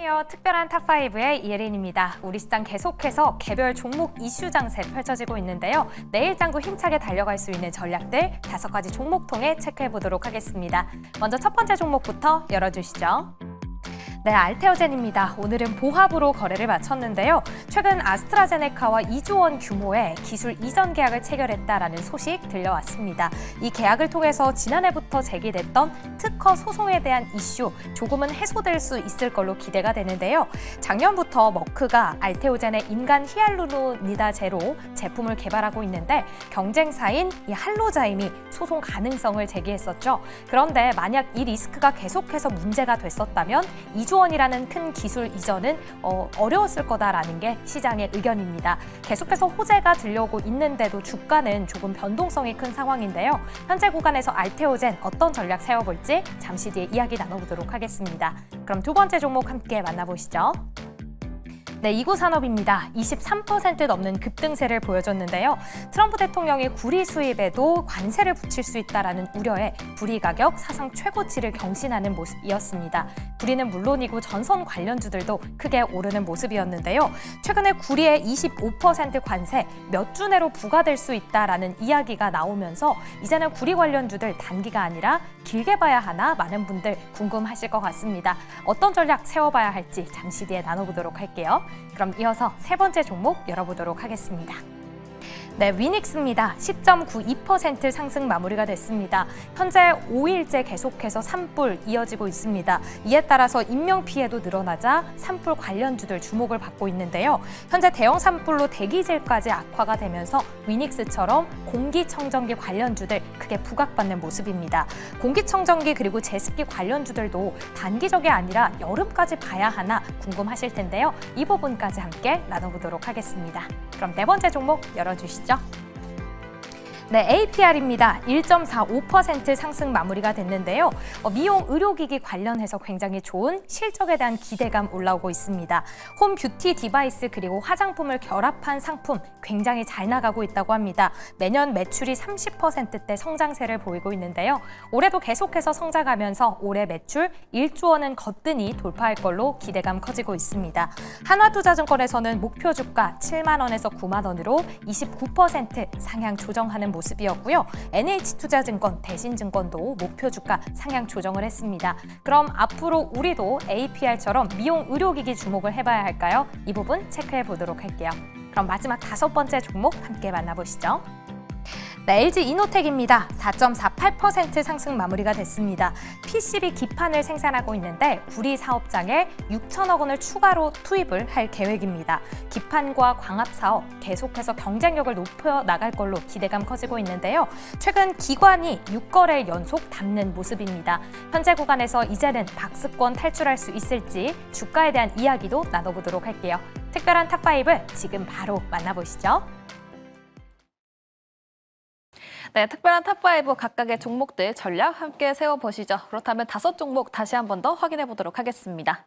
안녕하세요. 특별한 탑5의 이혜린입니다. 우리 시장 계속해서 개별 종목 이슈 장세 펼쳐지고 있는데요. 내일 장도 힘차게 달려갈 수 있는 전략들 5가지 종목 통해 체크해 보도록 하겠습니다. 먼저 첫 번째 종목부터 열어주시죠. 네, 알테오젠입니다. 오늘은 보합으로 거래를 마쳤는데요. 최근 아스트라제네카와 2조 원 규모의 기술 이전 계약을 체결했다라는 소식 들려왔습니다. 이 계약을 통해서 지난해부터 제기됐던 특허 소송에 대한 이슈 조금은 해소될 수 있을 걸로 기대가 되는데요. 작년부터 머크가 알테오젠의 인간 히알루로니다제로 제품을 개발하고 있는데 경쟁사인 이 할로자임이 소송 가능성을 제기했었죠. 그런데 만약 이 리스크가 계속해서 문제가 됐었다면 2조 원이라는 큰 기술 이전은 어려웠을 거다라는 게 시장의 의견입니다. 계속해서 호재가 들려오고 있는데도 주가는 조금 변동성이 큰 상황인데요. 현재 구간에서 알테오젠 어떤 전략 세워볼지 잠시 뒤에 이야기 나눠보도록 하겠습니다. 그럼 두 번째 종목 함께 만나보시죠. 네, 이구산업입니다. 23% 넘는 급등세를 보여줬는데요. 트럼프 대통령이 구리 수입에도 관세를 붙일 수 있다라는 우려에 구리 가격 사상 최고치를 경신하는 모습이었습니다. 구리는 물론이고 전선 관련주들도 크게 오르는 모습이었는데요. 최근에 구리의 25% 관세 몇 주 내로 부과될 수 있다라는 이야기가 나오면서 이제는 구리 관련주들 단기가 아니라 길게 봐야 하나 많은 분들 궁금하실 것 같습니다. 어떤 전략 세워봐야 할지 잠시 뒤에 나눠보도록 할게요. 그럼 이어서 세 번째 종목 열어보도록 하겠습니다. 네, 위닉스입니다. 10.92% 상승 마무리가 됐습니다. 현재 5일째 계속해서 산불 이어지고 있습니다. 이에 따라서 인명피해도 늘어나자 산불 관련주들 주목을 받고 있는데요. 현재 대형 산불로 대기질까지 악화가 되면서 위닉스처럼 공기청정기 관련주들 크게 부각받는 모습입니다. 공기청정기 그리고 제습기 관련주들도 단기적이 아니라 여름까지 봐야 하나 궁금하실 텐데요. 이 부분까지 함께 나눠보도록 하겠습니다. 그럼 네 번째 종목 열어주시죠. 네, APR입니다. 1.45% 상승 마무리가 됐는데요. 미용 의료기기 관련해서 굉장히 좋은 실적에 대한 기대감 올라오고 있습니다. 홈 뷰티 디바이스 그리고 화장품을 결합한 상품 굉장히 잘 나가고 있다고 합니다. 매년 매출이 30%대 성장세를 보이고 있는데요. 올해도 계속해서 성장하면서 올해 매출 1조 원은 거뜬히 돌파할 걸로 기대감 커지고 있습니다. 한화투자증권에서는 목표 주가 7만 원에서 9만 원으로 29% 상향 조정하는 모습이었고요. NH투자증권, 대신증권도 목표 주가 상향 조정을 했습니다. 그럼 앞으로 우리도 APR처럼 미용 의료기기 주목을 해봐야 할까요? 이 부분 체크해 보도록 할게요. 그럼 마지막 5번째 종목 함께 만나보시죠. 네, LG 이노텍입니다. 4.48% 상승 마무리가 됐습니다. PCB 기판을 생산하고 있는데 구리 사업장에 6천억 원을 추가로 투입을 할 계획입니다. 기판과 광합 사업 계속해서 경쟁력을 높여 나갈 걸로 기대감 커지고 있는데요. 최근 기관이 6거래 연속 담는 모습입니다. 현재 구간에서 이제는 박스권 탈출할 수 있을지 주가에 대한 이야기도 나눠보도록 할게요. 특별한 탑5 지금 바로 만나보시죠. 네, 특별한 탑5 각각의 종목들 전략 함께 세워보시죠. 그렇다면 5종목 다시 한 번 더 확인해 보도록 하겠습니다.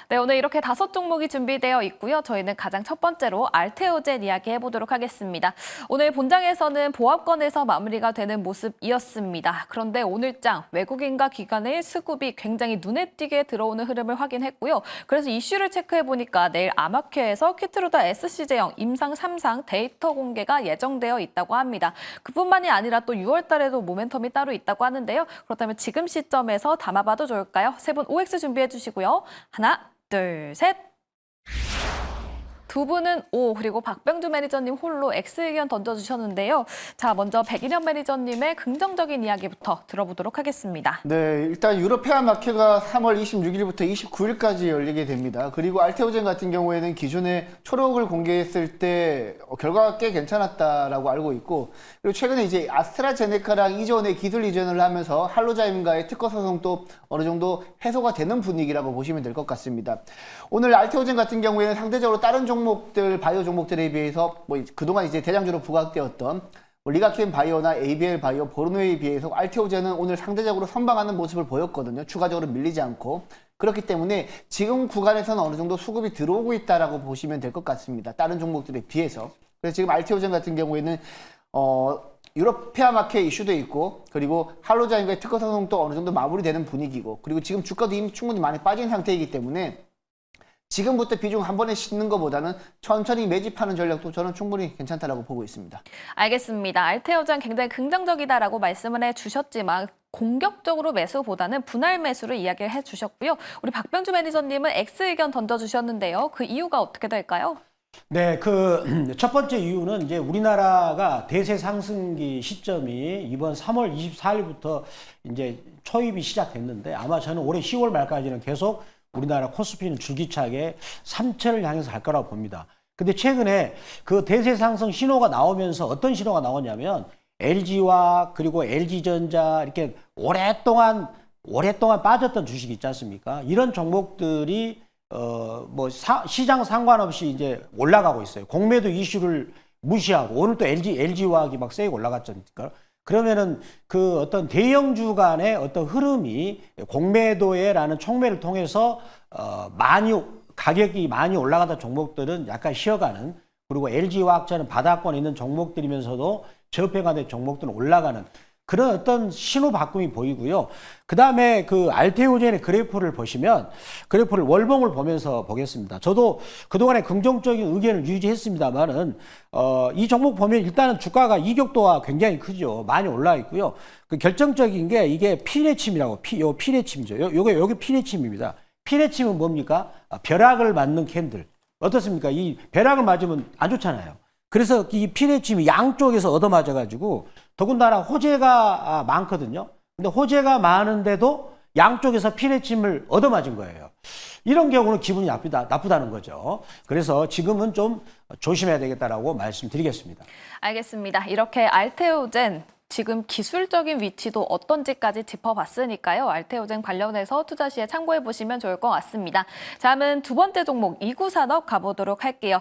네, 오늘 이렇게 5종목이 준비되어 있고요. 저희는 가장 첫 번째로 알테오젠 이야기 해보도록 하겠습니다. 오늘 본장에서는 보합권에서 마무리가 되는 모습이었습니다. 그런데 오늘장 외국인과 기관의 수급이 굉장히 눈에 띄게 들어오는 흐름을 확인했고요. 그래서 이슈를 체크해보니까 내일 아마케에서 키트루다 SC제형 임상 3상 데이터 공개가 예정되어 있다고 합니다. 그뿐만이 아니라 또 6월 달에도 모멘텀이 따로 있다고 하는데요. 그렇다면 지금 시점에서 담아봐도 좋을까요? 세 분 OX 준비해 주시고요. 하나, 둘, 셋. 두 분은 O, 그리고 박병주 매니저님 홀로 X 의견 던져주셨는데요. 자, 먼저 백인현 매니저님의 긍정적인 이야기부터 들어보도록 하겠습니다. 네, 일단 유럽 페어 마켓가 3월 26일부터 29일까지 열리게 됩니다. 그리고 알테오젠 같은 경우에는 기존에 초록을 공개했을 때 결과가 꽤 괜찮았다라고 알고 있고, 그리고 최근에 이제 아스트라제네카랑 이전에 기술 이전을 하면서 할로자임과의 특허 소송도 어느 정도 해소가 되는 분위기라고 보시면 될 것 같습니다. 오늘 알테오젠 같은 경우에는 상대적으로 다른 종목들, 바이오 종목들에 비해서 그동안 이제 대장주로 부각되었던 리가켄 바이오나 ABL 바이오, 보르노에 비해서 알테오젠은 오늘 상대적으로 선방하는 모습을 보였거든요. 추가적으로 밀리지 않고. 그렇기 때문에 지금 구간에서는 어느 정도 수급이 들어오고 있다라고 보시면 될 것 같습니다. 다른 종목들에 비해서. 그래서 지금 알테오젠 같은 경우에는 유럽 페어 마켓 이슈도 있고 그리고 할로자인과의 특허 소송도 어느 정도 마무리되는 분위기고 그리고 지금 주가도 이미 충분히 많이 빠진 상태이기 때문에 지금부터 비중 한 번에 싣는 것보다는 천천히 매집하는 전략도 저는 충분히 괜찮다라고 보고 있습니다. 알겠습니다. 알테오젠 굉장히 긍정적이다라고 말씀을 해주셨지만 공격적으로 매수보다는 분할 매수를 이야기를 해주셨고요. 우리 박병주 매니저님은 X 의견 던져주셨는데요. 그 이유가 어떻게 될까요? 네, 그 첫 번째 이유는 이제 우리나라가 대세 상승기 시점이 이번 3월 24일부터 이제 초입이 시작됐는데 아마 저는 올해 10월 말까지는 계속 우리나라 코스피는 줄기차게 3천을 향해서 갈 거라고 봅니다. 근데 최근에 그 대세 상승 신호가 나오면서 어떤 신호가 나오냐면 LG와 그리고 LG전자 이렇게 오랫동안 빠졌던 주식이 있지 않습니까? 이런 종목들이 시장 상관없이 이제 올라가고 있어요. 공매도 이슈를 무시하고 오늘 또 LG화학이 막 세게 올라갔지 않습니까? 그러면은 그 어떤 대형주 간의 어떤 흐름이 공매도에라는 촉매를 통해서 가격이 많이 올라가던 종목들은 약간 쉬어가는, 그리고 LG화학처럼 바닥권에 있는 종목들이면서도 저평가된 종목들은 올라가는 그런 어떤 신호 바꿈이 보이고요. 그 다음에 그 알테오젠의 그래프를 보시면, 그래프를 월봉을 보면서 보겠습니다. 저도 그동안에 긍정적인 의견을 유지했습니다만은, 이 종목 보면 일단은 주가가 이격도가 굉장히 크죠. 많이 올라 있고요. 그 결정적인 게 이게 피레침이라고, 요 피레침이죠. 요게 피레침입니다. 피레침은 뭡니까? 벼락을 맞는 캔들. 어떻습니까? 이 벼락을 맞으면 안 좋잖아요. 그래서 이 피레침이 양쪽에서 얻어맞아가지고, 더군다나 호재가 많거든요. 근데 호재가 많은데도 양쪽에서 피레침을 얻어맞은 거예요. 이런 경우는 기분이 나쁘다는 거죠. 그래서 지금은 좀 조심해야 되겠다라고 말씀드리겠습니다. 알겠습니다. 이렇게 알테오젠 지금 기술적인 위치도 어떤지까지 짚어봤으니까요. 알테오젠 관련해서 투자 시에 참고해 보시면 좋을 것 같습니다. 다음은 두 번째 종목 이구산업 가보도록 할게요.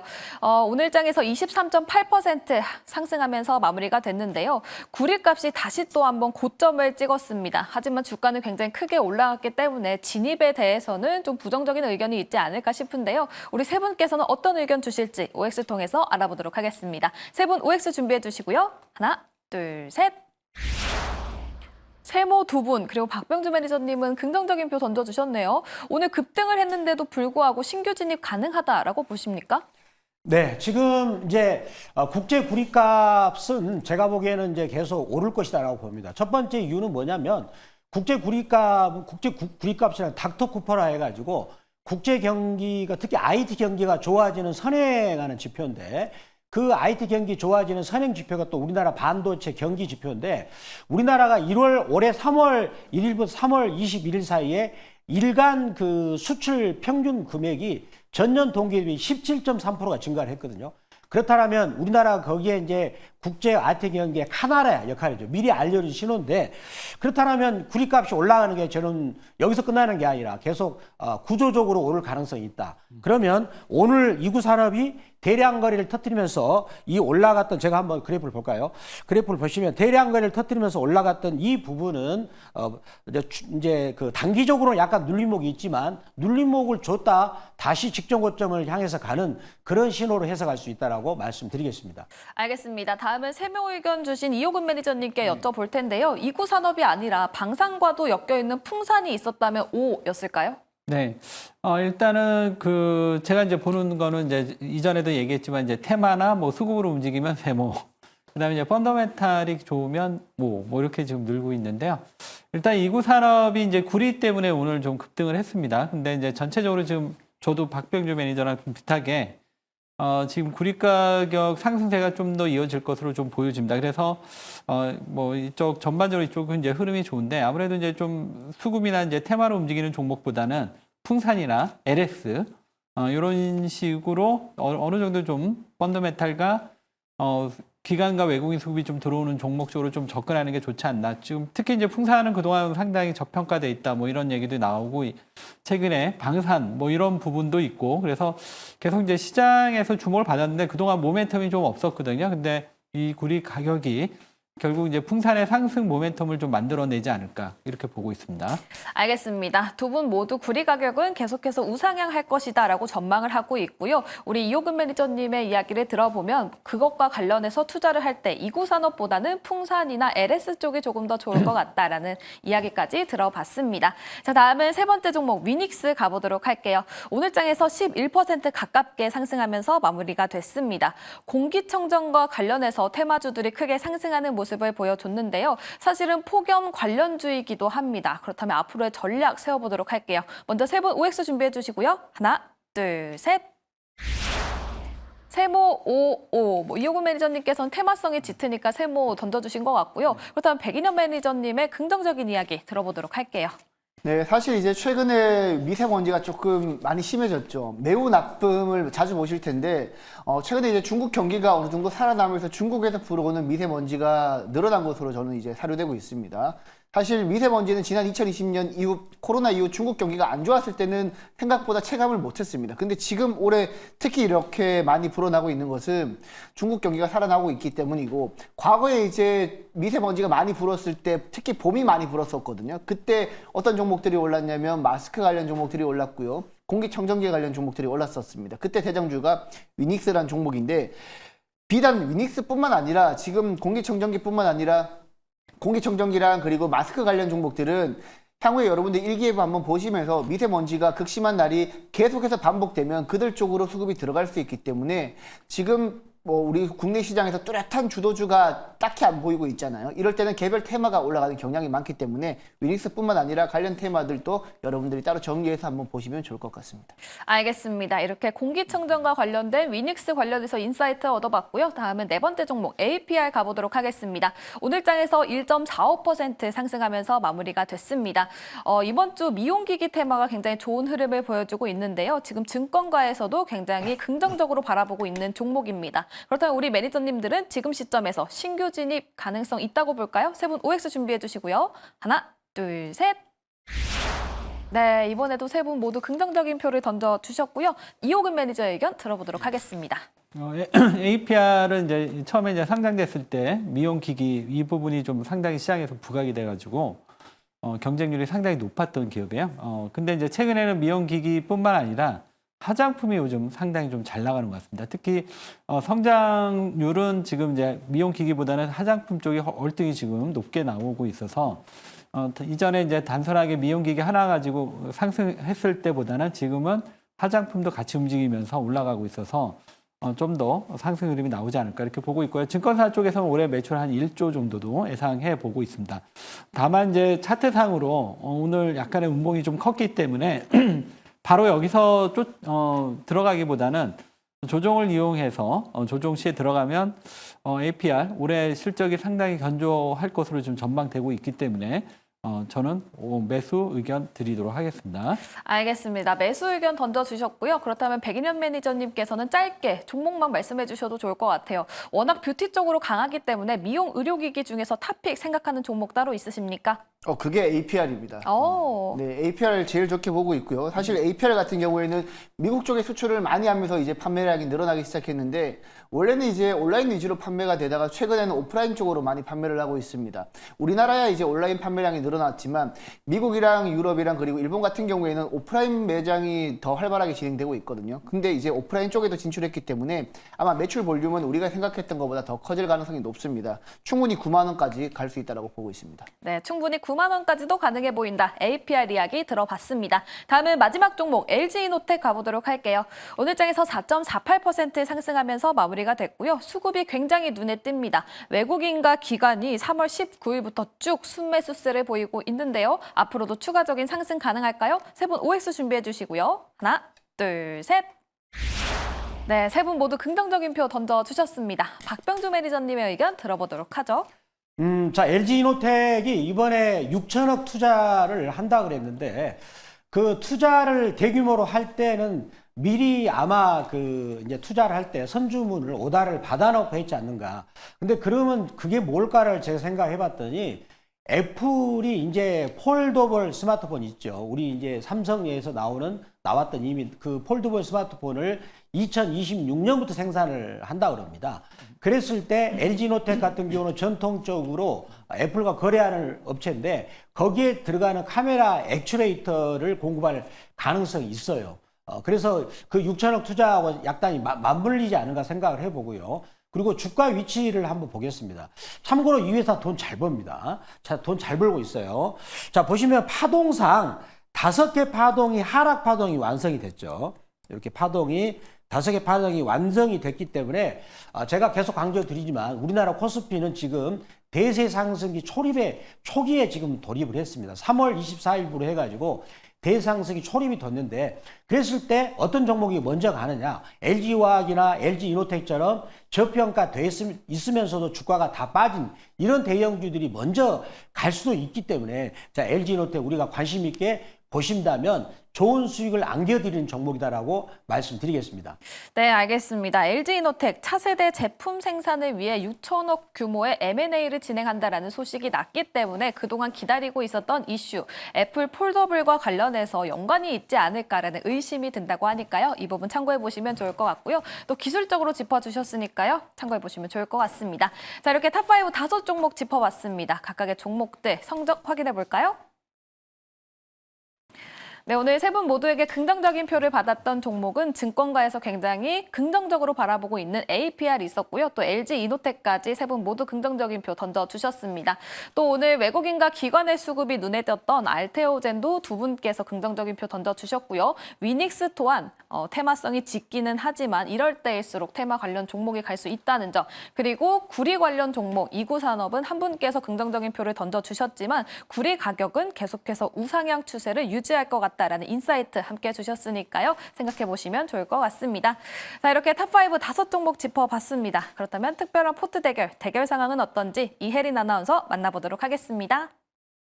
오늘 장에서 23.8% 상승하면서 마무리가 됐는데요. 구리값이 다시 또 한번 고점을 찍었습니다. 하지만 주가는 굉장히 크게 올라갔기 때문에 진입에 대해서는 좀 부정적인 의견이 있지 않을까 싶은데요. 우리 세 분께서는 어떤 의견 주실지 OX 통해서 알아보도록 하겠습니다. 세 분 OX 준비해 주시고요. 하나, 둘, 셋. 세모 두 분, 그리고 박병주 매니저님은 긍정적인 표 던져주셨네요. 오늘 급등을 했는데도 불구하고 신규 진입 가능하다라고 보십니까? 네, 지금 이제 국제 구리값은 제가 보기에는 이제 계속 오를 것이다라고 봅니다. 첫 번째 이유는 뭐냐면 국제 구리값이라는 닥터 쿠퍼라 해가지고 국제 경기가, 특히 IT 경기가 좋아지는 선행하는 지표인데, 그 IT 경기 좋아지는 선행 지표가 또 우리나라 반도체 경기 지표인데, 우리나라가 올해 3월 1일부터 3월 21일 사이에 일간 그 수출 평균 금액이 전년 동기 대비 17.3%가 증가를 했거든요. 그렇다면 우리나라가 거기에 이제 국제 IT 경기의 카나라의 역할이죠. 미리 알려준 신호인데, 그렇다면 구리값이 올라가는 게 저는 여기서 끝나는 게 아니라 계속 구조적으로 오를 가능성이 있다. 그러면 오늘 이구산업이 대량 거래를 터뜨리면서 이 올라갔던, 제가 한번 그래프를 볼까요? 그래프를 보시면 대량 거래를 터뜨리면서 올라갔던 이 부분은 이제 그 단기적으로 약간 눌림목이 있지만 눌림목을 줬다 다시 직전 고점을 향해서 가는 그런 신호로 해석할 수 있다라고 말씀드리겠습니다. 알겠습니다. 다음은 세모 의견 주신 이호근 매니저님께 여쭤볼 텐데요. 이구산업이 아니라 방산과도 엮여있는 풍산이 있었다면 O였을까요? 네. 일단은 제가 이제 보는 거는 이제 이전에도 얘기했지만 이제 테마나 뭐 수급으로 움직이면 세모. 그다음에 이제 펀더멘탈이 좋으면 뭐 이렇게 지금 늘고 있는데요. 일단 이구산업이 이제 구리 때문에 오늘 좀 급등을 했습니다. 근데 이제 전체적으로 지금 저도 박병주 매니저랑 좀 비슷하게 지금 구리 가격 상승세가 좀 더 이어질 것으로 좀 보여집니다. 그래서 뭐 이쪽 전반적으로 이쪽은 이제 흐름이 좋은데, 아무래도 이제 좀 수급이나 이제 테마로 움직이는 종목보다는 풍산이나 LS 이런 식으로 어느 정도 좀 펀더멘탈과 기관과 외국인 수급이 좀 들어오는 종목 쪽으로 좀 접근하는 게 좋지 않나. 지금 특히 이제 풍산은 그동안 상당히 저평가돼 있다, 뭐 이런 얘기도 나오고, 최근에 방산 뭐 이런 부분도 있고, 그래서 계속 이제 시장에서 주목을 받았는데 그동안 모멘텀이 좀 없었거든요. 근데 이 구리 가격이 결국 이제 풍산의 상승 모멘텀을 좀 만들어내지 않을까 이렇게 보고 있습니다. 알겠습니다. 두 분 모두 구리 가격은 계속해서 우상향할 것이다라고 전망을 하고 있고요. 우리 이호근 매니저님의 이야기를 들어보면 그것과 관련해서 투자를 할 때 이구산업보다는 풍산이나 LS 쪽이 조금 더 좋을 것 같다라는 이야기까지 들어봤습니다. 자, 다음은 세 번째 종목 위닉스 가보도록 할게요. 오늘 장에서 11% 가깝게 상승하면서 마무리가 됐습니다. 공기청정과 관련해서 테마주들이 크게 상승하는 모습을 보여줬는데요. 사실은 폭염 관련주이기도 합니다. 그렇다면 앞으로의 전략 세워보도록 할게요. 먼저 세 분 OX 준비해 주시고요. 하나, 둘, 셋. 세모 55. 이호근 매니저님께서는 테마성이 짙으니까 세모 던져주신 것 같고요. 그렇다면 백인현 매니저님의 긍정적인 이야기 들어보도록 할게요. 네, 사실 이제 최근에 미세먼지가 조금 많이 심해졌죠. 매우 나쁨을 자주 보실 텐데, 최근에 이제 중국 경기가 어느 정도 살아나면서 중국에서 불어오는 미세먼지가 늘어난 것으로 저는 이제 사료되고 있습니다. 사실 미세먼지는 지난 2020년 이후 코로나 이후 중국 경기가 안 좋았을 때는 생각보다 체감을 못했습니다. 근데 지금 올해 특히 이렇게 많이 불어나고 있는 것은 중국 경기가 살아나고 있기 때문이고, 과거에 이제 미세먼지가 많이 불었을 때 특히 봄이 많이 불었었거든요. 그때 어떤 종목들이 올랐냐면 마스크 관련 종목들이 올랐고요. 공기청정기 관련 종목들이 올랐었습니다. 그때 대장주가 위닉스라는 종목인데, 비단 위닉스뿐만 아니라 지금 공기청정기뿐만 아니라 공기청정기랑 그리고 마스크 관련 종목들은 향후에 여러분들 일기예보 한번 보시면서 미세먼지가 극심한 날이 계속해서 반복되면 그들 쪽으로 수급이 들어갈 수 있기 때문에 지금 우리 국내 시장에서 뚜렷한 주도주가 딱히 안 보이고 있잖아요. 이럴 때는 개별 테마가 올라가는 경향이 많기 때문에 위닉스뿐만 아니라 관련 테마들도 여러분들이 따로 정리해서 한번 보시면 좋을 것 같습니다. 알겠습니다. 이렇게 공기청정과 관련된 위닉스 관련해서 인사이트 얻어봤고요. 다음은 네 번째 종목 APR 가보도록 하겠습니다. 오늘 장에서 1.45% 상승하면서 마무리가 됐습니다. 이번 주 미용기기 테마가 굉장히 좋은 흐름을 보여주고 있는데요. 지금 증권가에서도 굉장히 긍정적으로 바라보고 있는 종목입니다. 그렇다면 우리 매니저님들은 지금 시점에서 신규 진입 가능성 있다고 볼까요? 세 분 OX 준비해 주시고요. 하나, 둘, 셋. 네, 이번에도 세 분 모두 긍정적인 표를 던져주셨고요. 이호근 매니저의 의견 들어보도록 하겠습니다. APR은 이제 처음에 이제 상장됐을 때 미용기기 이 부분이 좀 상당히 시장에서 부각이 돼가지고 경쟁률이 상당히 높았던 기업이에요. 근데 이제 최근에는 미용기기뿐만 아니라 화장품이 요즘 상당히 좀 잘 나가는 것 같습니다. 특히 성장률은 지금 이제 미용기기보다는 화장품 쪽이 월등히 지금 높게 나오고 있어서 이전에 이제 단순하게 미용기기 하나 가지고 상승했을 때보다는 지금은 화장품도 같이 움직이면서 올라가고 있어서 좀 더 상승 흐름이 나오지 않을까 이렇게 보고 있고요. 증권사 쪽에서는 올해 매출 한 1조 정도도 예상해 보고 있습니다. 다만 이제 차트상으로 오늘 약간의 운봉이 좀 컸기 때문에 바로 여기서 들어가기보다는 조정을 이용해서 조정 시에 들어가면 APR 올해 실적이 상당히 견조할 것으로 좀 전망되고 있기 때문에 저는 매수 의견 드리도록 하겠습니다. 알겠습니다. 매수 의견 던져주셨고요. 그렇다면 백인현 매니저님께서는 짧게 종목만 말씀해 주셔도 좋을 것 같아요. 워낙 뷰티 쪽으로 강하기 때문에 미용 의료기기 중에서 탑픽 생각하는 종목 따로 있으십니까? 그게 APR입니다. 오. 네, APR을 제일 좋게 보고 있고요. 사실 APR 같은 경우에는 미국 쪽에 수출을 많이 하면서 이제 판매량이 늘어나기 시작했는데, 원래는 이제 온라인 위주로 판매가 되다가 최근에는 오프라인 쪽으로 많이 판매를 하고 있습니다. 우리나라야 이제 온라인 판매량이 늘어났지만 미국이랑 유럽이랑 그리고 일본 같은 경우에는 오프라인 매장이 더 활발하게 진행되고 있거든요. 근데 이제 오프라인 쪽에도 진출했기 때문에 아마 매출 볼륨은 우리가 생각했던 것보다 더 커질 가능성이 높습니다. 충분히 9만 원까지 갈 수 있다고 보고 있습니다. 네, 충분히 9만 원까지도 가능해 보인다. APR 이야기 들어봤습니다. 다음은 마지막 종목 LG이노텍 가보도록 할게요. 오늘 장에서 4.48% 상승하면서 마무리가 됐고요. 수급이 굉장히 눈에 띕니다. 외국인과 기관이 3월 19일부터 쭉 순매수세를 보이고 있는데요. 앞으로도 추가적인 상승 가능할까요? 세 분 OX 준비해 주시고요. 하나, 둘, 셋. 네, 세 분 모두 긍정적인 표 던져주셨습니다. 박병주 매니저님의 의견 들어보도록 하죠. 자, LG이노텍이 이번에 6천억 투자를 한다 그랬는데 그 투자를 대규모로 할 때는 미리 아마 이제 투자를 할 때 선주문을 오다를 받아놓고 했지 않는가. 근데 그러면 그게 뭘까를 제가 생각해 봤더니 애플이 이제 폴더블 스마트폰 있죠. 우리 이제 삼성에서 나왔던 이미 그 폴더블 스마트폰을 2026년부터 생산을 한다 그럽니다. 그랬을 때 LG노텍 같은 경우는 전통적으로 애플과 거래하는 업체인데 거기에 들어가는 카메라 액추레이터를 공급할 가능성이 있어요. 그래서 그 6천억 투자하고 약간이 맞물리지 않은가 생각을 해보고요. 그리고 주가 위치를 한번 보겠습니다. 참고로 이 회사 돈 잘 법니다. 자, 돈 잘 벌고 있어요. 자, 보시면 파동상 5개 파동이 하락 파동이 완성이 됐죠. 이렇게 파동이 5개 파동이 완성이 됐기 때문에 제가 계속 강조드리지만 우리나라 코스피는 지금 대세 상승기 초기에 지금 돌입을 했습니다. 3월 24일부로 해가지고 대상승이 초립이 됐는데 그랬을 때 어떤 종목이 먼저 가느냐. LG화학이나 LG이노텍처럼 저평가돼 있으면서도 주가가 다 빠진 이런 대형주들이 먼저 갈 수도 있기 때문에 자, LG이노텍 우리가 관심 있게 보신다면 좋은 수익을 안겨드리는 종목이다라고 말씀드리겠습니다. 네, 알겠습니다. LG이노텍 차세대 제품 생산을 위해 6천억 규모의 M&A를 진행한다라는 소식이 났기 때문에 그동안 기다리고 있었던 이슈, 애플 폴더블과 관련해서 연관이 있지 않을까라는 의심이 든다고 하니까요. 이 부분 참고해보시면 좋을 것 같고요. 또 기술적으로 짚어주셨으니까요. 참고해보시면 좋을 것 같습니다. 자, 이렇게 탑5 5종목 짚어봤습니다. 각각의 종목들 성적 확인해볼까요? 네, 오늘 세 분 모두에게 긍정적인 표를 받았던 종목은 증권가에서 굉장히 긍정적으로 바라보고 있는 APR이 있었고요. 또 LG이노텍까지 세 분 모두 긍정적인 표 던져주셨습니다. 또 오늘 외국인과 기관의 수급이 눈에 띄었던 알테오젠도 두 분께서 긍정적인 표 던져주셨고요. 위닉스 또한 테마성이 짙기는 하지만 이럴 때일수록 테마 관련 종목이 갈 수 있다는 점. 그리고 구리 관련 종목 이구산업은 한 분께서 긍정적인 표를 던져주셨지만 구리 가격은 계속해서 우상향 추세를 유지할 것 같다라는 인사이트 함께 주셨으니까요. 생각해보시면 좋을 것 같습니다. 자, 이렇게 탑5 5종목 짚어봤습니다. 그렇다면 특별한 포트 대결 상황은 어떤지 이혜린 아나운서 만나보도록 하겠습니다.